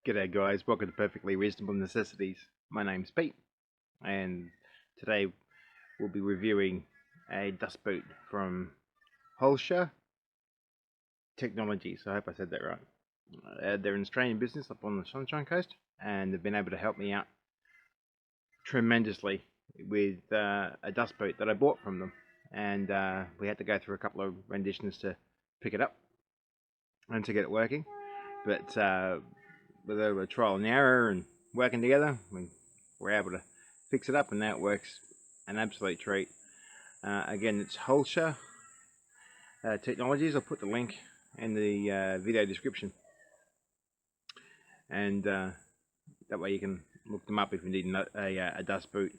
G'day guys, welcome to Perfectly Reasonable Necessities. My name's Pete, and today we'll be reviewing a dust boot from Holscher Technologies. I hope I said that right. They're an Australian business up on the Sunshine Coast, and they've been able to help me out tremendously with a dust boot that I bought from them. And we had to go through a couple of renditions to pick it up and to get it working. But with a trial and error and working together, we were able to fix it up, and now it works an absolute treat. Again, it's Holscher Technologies. I'll put the link in the video description, and that way you can look them up if you need a dust boot.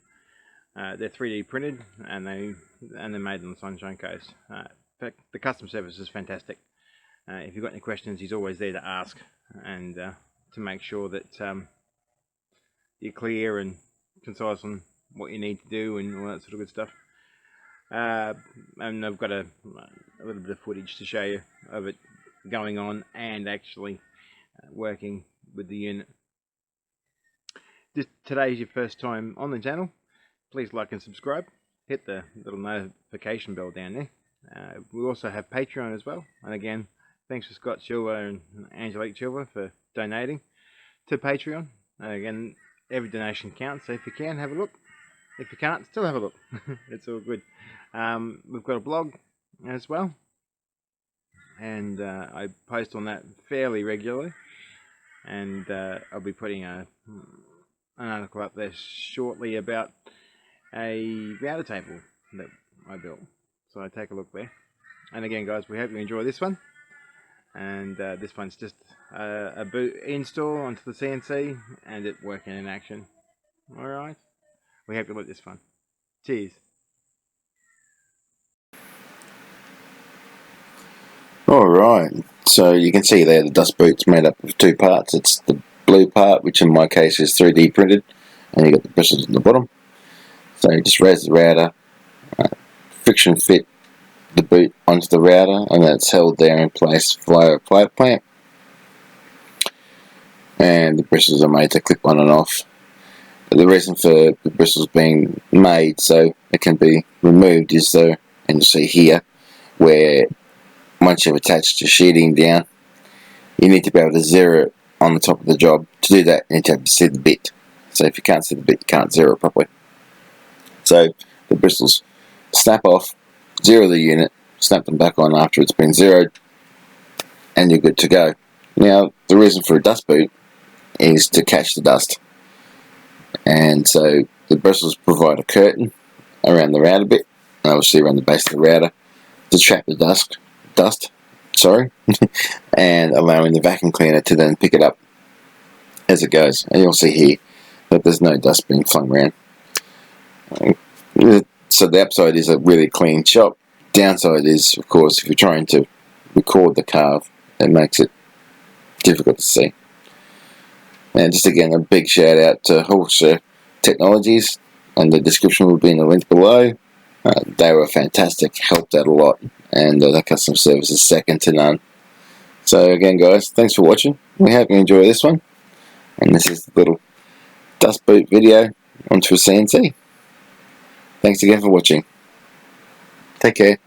They're 3D printed, and they're made on the Sunshine Coast. In fact, the customer service is fantastic. If you've got any questions, he's always there to ask, and to make sure that you're clear and concise on what you need to do and all that sort of good stuff. And I've got a little bit of footage to show you of it going on and actually working with the unit. If today's your first time on the channel, please like and subscribe. Hit the little notification bell down there. We also have Patreon as well, and again, thanks to Scott Silver and Angelique Silver for donating to Patreon. Again, every donation counts, so if you can, have a look. If you can't, still have a look. It's all good. We've got a blog as well, and I post on that fairly regularly, and I'll be putting an article up there shortly about a router table that I built, so take a look there. And again guys, we hope you enjoy this one. And this one's just a boot install onto the CNC and it working in action. Alright, we hope you like this fun. Cheers. Alright, so you can see there the dust boot's made up of two parts. It's the blue part, which in my case is 3D printed, and you got the bristles on the bottom. So you just raise the router, friction fit the boot onto the router, and then it's held there in place via a plate clamp, and the bristles are made to clip on and off. But the reason for the bristles being made so it can be removed is so, and you see here where once you've attached your sheeting down, you need to be able to zero it on the top of the job. To do that, you need to have to see the bit. So if you can't see the bit, you can't zero it properly. So the bristles snap off, zero the unit, snap them back on after it's been zeroed, and you're good to go. Now, the reason for a dust boot is to catch the dust. And so the bristles provide a curtain around the router bit, and obviously around the base of the router, to trap the dust, and allowing the vacuum cleaner to then pick it up as it goes. And you'll see here that there's no dust being flung around. So the upside is a really clean shop. Downside is, of course, if you're trying to record the carve, it makes it difficult to see. And just again, a big shout out to Holscher Technologies, and the description will be in the link below. They were fantastic, helped out a lot, and their customer service is second to none. So again guys, thanks for watching. We hope you enjoy this one, and this is the little dust boot video onto a CNC. Thanks again for watching. Take care.